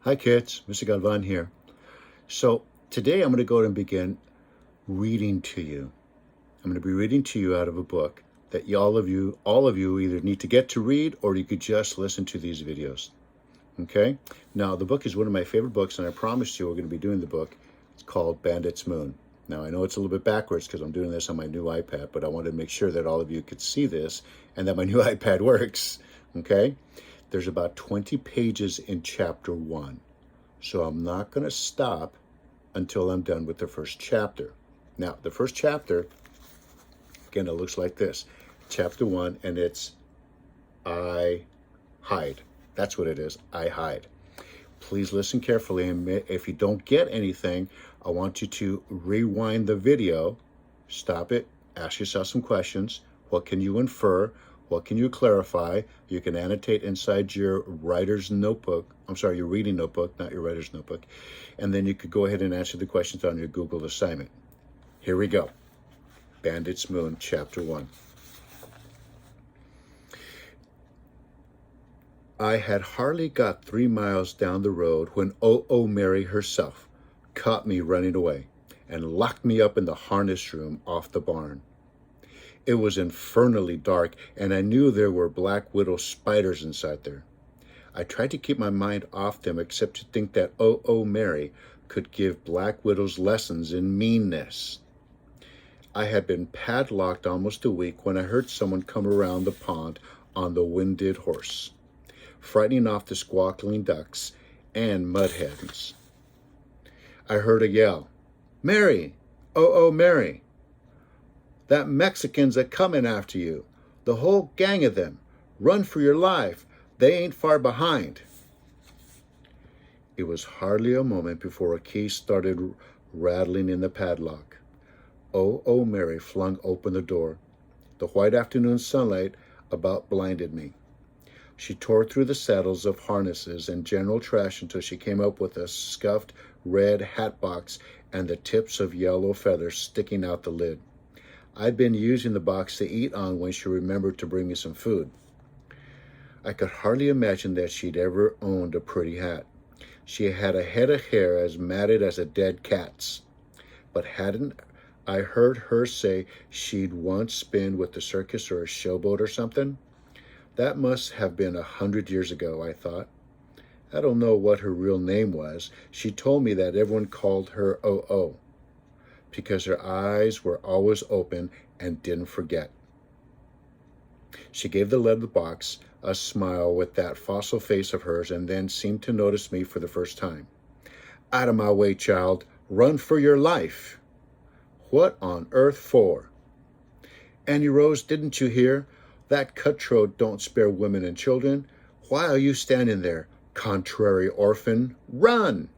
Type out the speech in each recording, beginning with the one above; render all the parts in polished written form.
Hi kids, Mr. Galvan here. So today I'm going to go ahead and begin reading to you. I'm going to be reading to you out of a book that all of you either need to get to read or you could just listen to these videos. Okay? Now the book is one of my favorite books and I promised you we're going to be doing the book. It's called Bandit's Moon. Now I know it's a little bit backwards because I'm doing this on my new iPad, but I wanted to make sure that all of you could see this and that my new iPad works. Okay? There's about 20 pages in chapter 1. So I'm not going to stop until I'm done with the first chapter. Now, the first chapter, again, it looks like this. Chapter 1, and it's I hide. That's what it is. I hide. Please listen carefully, and if you don't get anything, I want you to rewind the video, stop it, ask yourself some questions. What can you infer? What can you clarify? You can annotate inside your writer's notebook. I'm sorry, your reading notebook, not your writer's notebook. And then you could go ahead and answer the questions on your Google assignment. Here we go. Bandit's Moon, Chapter 1. I had hardly got 3 miles down the road when Mary herself caught me running away and locked me up in the harness room off the barn. It was infernally dark, and I knew there were black widow spiders inside there. I tried to keep my mind off them, except to think that Mary could give black widows lessons in meanness. I had been padlocked almost a week when I heard someone come around the pond on the winded horse, frightening off the squawking ducks and mud hens. I heard a yell, "Mary! Mary! That Mexican's a-comin' after you. The whole gang of them. Run for your life. They ain't far behind." It was hardly a moment before a key started rattling in the padlock. Mary flung open the door. The white afternoon sunlight about blinded me. She tore through the saddles of harnesses and general trash until she came up with a scuffed red hat box and the tips of yellow feathers sticking out the lid. I'd been using the box to eat on when she remembered to bring me some food. I could hardly imagine that she'd ever owned a pretty hat. She had a head of hair as matted as a dead cat's. But hadn't I heard her say she'd once been with the circus or a showboat or something? That must have been 100 years ago, I thought. I don't know what her real name was. She told me that everyone called her because her eyes were always open and didn't forget. She gave the lid of the box a smile with that fossil face of hers and then seemed to notice me for the first time. "Out of my way, child. Run for your life." "What on earth for?" "Annie Rose, didn't you hear? That cutthroat don't spare women and children. Why are you standing there, contrary orphan? Run!"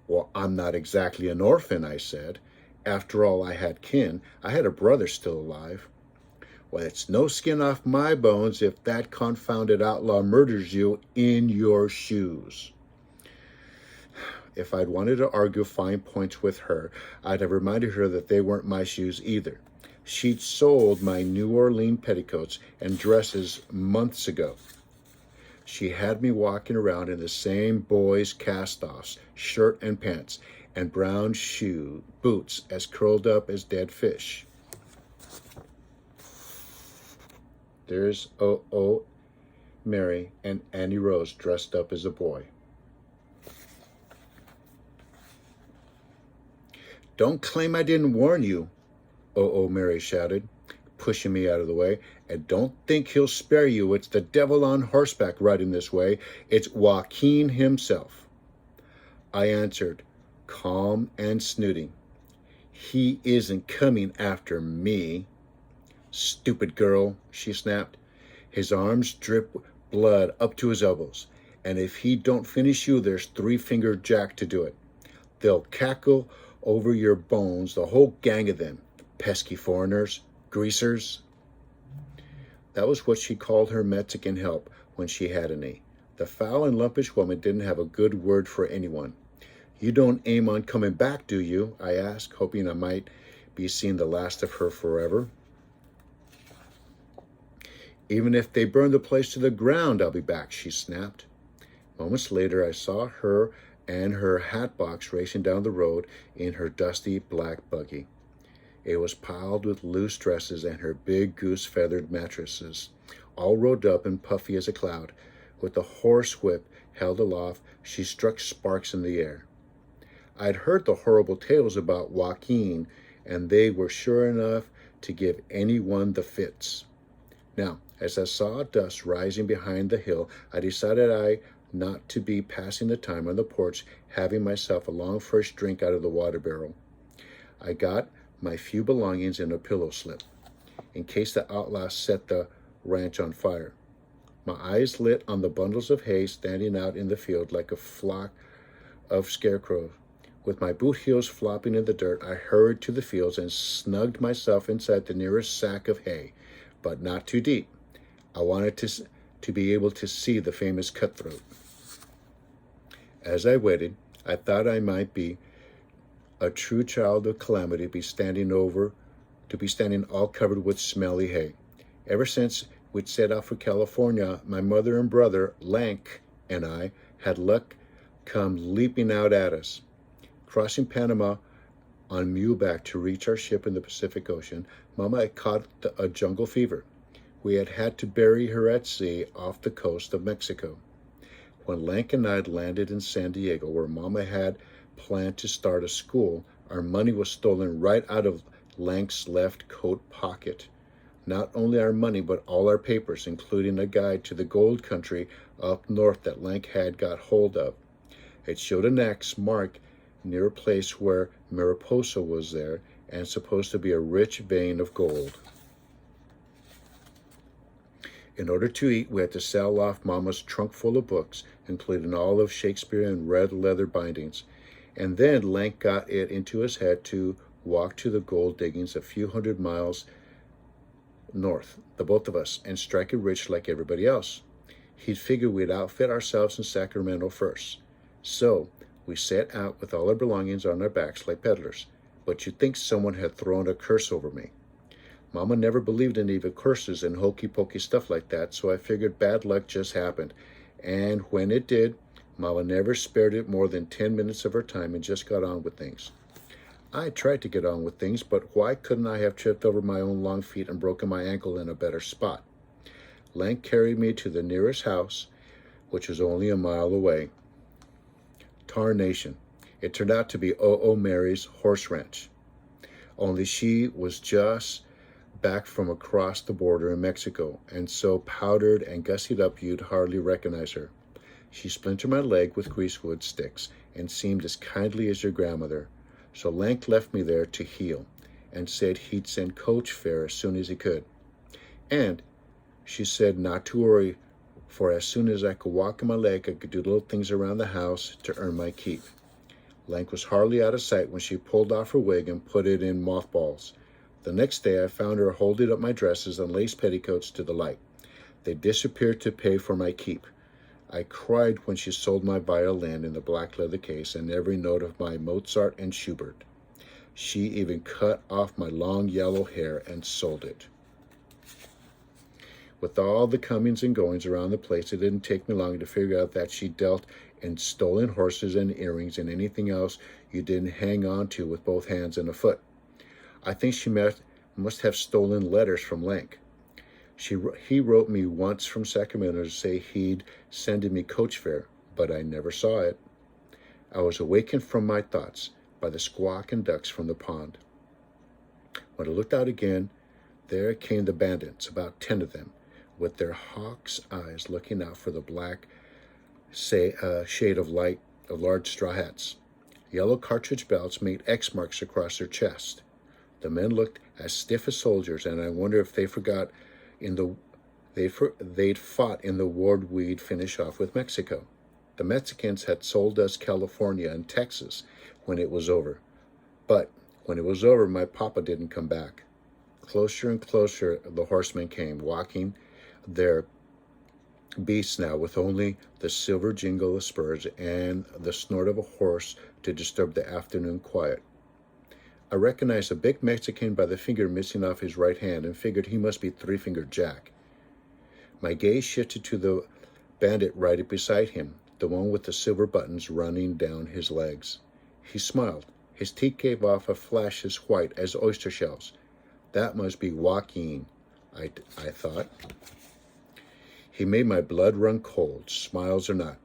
"Well, I'm not exactly an orphan," I said. "After all, I had kin. I had a brother still alive." "Well, it's no skin off my bones if that confounded outlaw murders you in your shoes." If I'd wanted to argue fine points with her, I'd have reminded her that they weren't my shoes either. She'd sold my New Orleans petticoats and dresses months ago. She had me walking around in the same boys' cast-offs, shirt and pants, and brown boots as curled up as dead fish. There's Mary and Annie Rose dressed up as a boy. "Don't claim I didn't warn you," Mary shouted, pushing me out of the way. "And don't think he'll spare you. It's the devil on horseback riding this way. It's Joaquin himself." I answered, calm and snooty, "He isn't coming after me." "Stupid girl," she snapped. "His arms drip blood up to his elbows, and if he don't finish you, there's Three-Fingered Jack to do it. They'll cackle over your bones, the whole gang of them. Pesky foreigners, greasers." That was what she called her Mexican help when she had any. The foul and lumpish woman didn't have a good word for anyone. "You don't aim on coming back, do you?" I asked, hoping I might be seeing the last of her forever. "Even if they burn the place to the ground, I'll be back," she snapped. Moments later, I saw her and her hat box racing down the road in her dusty black buggy. It was piled with loose dresses and her big goose-feathered mattresses, all rolled up and puffy as a cloud. With the horse whip held aloft, she struck sparks in the air. I'd heard the horrible tales about Joaquin, and they were sure enough to give anyone the fits. Now, as I saw dust rising behind the hill, I decided not to be passing the time on the porch having myself a long first drink out of the water barrel. I got my few belongings in a pillow slip, in case the outlaws set the ranch on fire. My eyes lit on the bundles of hay standing out in the field like a flock of scarecrows. With my boot heels flopping in the dirt, I hurried to the fields and snugged myself inside the nearest sack of hay, but not too deep. I wanted to be able to see the famous cutthroat. As I waited, I thought I might be a true child of calamity to be standing all covered with smelly hay. Ever since we'd set out for California, my mother and brother, Lank, and I had luck come leaping out at us. Crossing Panama on muleback to reach our ship in the Pacific Ocean, Mama had caught a jungle fever. We had had to bury her at sea off the coast of Mexico. When Lank and I had landed in San Diego, where Mama had planned to start a school, our money was stolen right out of Lank's left coat pocket. Not only our money, but all our papers, including a guide to the gold country up north that Lank had got hold of. It showed an X mark near a place where Mariposa was there and supposed to be a rich vein of gold. In order to eat, we had to sell off Mama's trunk full of books, including all of Shakespeare in red leather bindings. And then Lank got it into his head to walk to the gold diggings a few hundred miles north, the both of us, and strike it rich like everybody else. He'd figured we'd outfit ourselves in Sacramento first. So we set out with all our belongings on our backs like peddlers. But you'd think someone had thrown a curse over me. Mama never believed in evil curses and hokey-pokey stuff like that, so I figured bad luck just happened. And when it did, Mama never spared it more than 10 minutes of her time and just got on with things. I tried to get on with things, but why couldn't I have tripped over my own long feet and broken my ankle in a better spot? Lank carried me to the nearest house, which was only a mile away. Tarnation. It turned out to be O.O. Mary's horse ranch. Only she was just back from across the border in Mexico, and so powdered and gussied up you'd hardly recognize her. She splintered my leg with greasewood sticks and seemed as kindly as your grandmother. So Lank left me there to heal and said he'd send coach fare as soon as he could. And she said not to worry, for as soon as I could walk on my leg, I could do little things around the house to earn my keep. Lank was hardly out of sight when she pulled off her wig and put it in mothballs. The next day I found her holding up my dresses and lace petticoats to the light. They disappeared to pay for my keep. I cried when she sold my violin in the black leather case and every note of my Mozart and Schubert. She even cut off my long yellow hair and sold it. With all the comings and goings around the place, it didn't take me long to figure out that she dealt in stolen horses and earrings and anything else you didn't hang on to with both hands and a foot. I think she must have stolen letters from Lank. He wrote me once from Sacramento to say he'd sending me coach fare, but I never saw it. I was awakened from my thoughts by the squawk and ducks from the pond. When I looked out again, there came the bandits, about 10 of them, with their hawk's eyes looking out for the black shade of light of large straw hats. Yellow cartridge belts made X marks across their chest. The men looked as stiff as soldiers, and I wonder if they forgot they'd fought in the war we'd finish off with Mexico. The Mexicans had sold us California and Texas when it was over. But when it was over, my papa didn't come back. Closer and closer the horsemen came, walking their beasts now with only the silver jingle of spurs and the snort of a horse to disturb the afternoon quiet. I recognized a big Mexican by the finger missing off his right hand and figured he must be Three-Fingered Jack. My gaze shifted to the bandit right beside him, the one with the silver buttons running down his legs. He smiled. His teeth gave off a flash as white as oyster shells. That must be Joaquin, I thought. He made my blood run cold, smiles or not.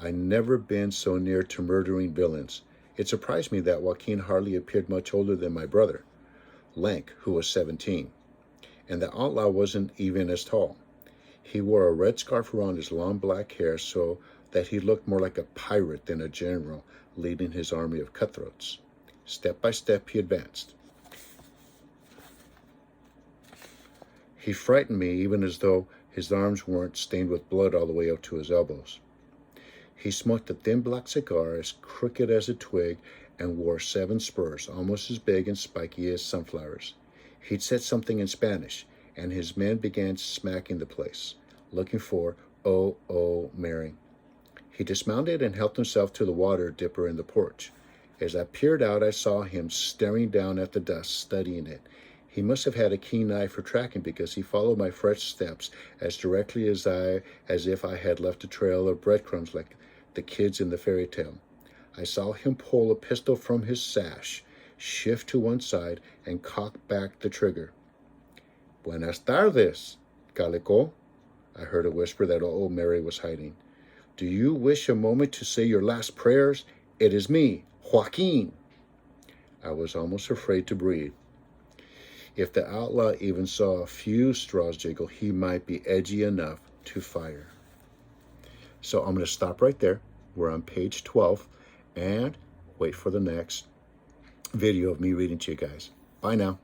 I'd never been so near to murdering villains. It surprised me that Joaquin hardly appeared much older than my brother, Lank, who was 17. And the outlaw wasn't even as tall. He wore a red scarf around his long black hair so that he looked more like a pirate than a general leading his army of cutthroats. Step by step he advanced. He frightened me even as though his arms weren't stained with blood all the way up to his elbows. He smoked a thin black cigar as crooked as a twig and wore 7 spurs, almost as big and spiky as sunflowers. He'd said something in Spanish, and his men began smacking the place, looking for O.O. Mary. He dismounted and helped himself to the water dipper in the porch. As I peered out, I saw him staring down at the dust, studying it. He must have had a keen eye for tracking because he followed my fresh steps as directly as if I had left a trail of breadcrumbs like the kids in the fairy tale. I saw him pull a pistol from his sash, shift to one side, and cock back the trigger. Buenas tardes, Calico, I heard a whisper that old Mary was hiding. Do you wish a moment to say your last prayers? It is me, Joaquin. I was almost afraid to breathe. If the outlaw even saw a few straws jiggle, he might be edgy enough to fire. So I'm going to stop right there. We're on page 12 and wait for the next video of me reading to you guys. Bye now.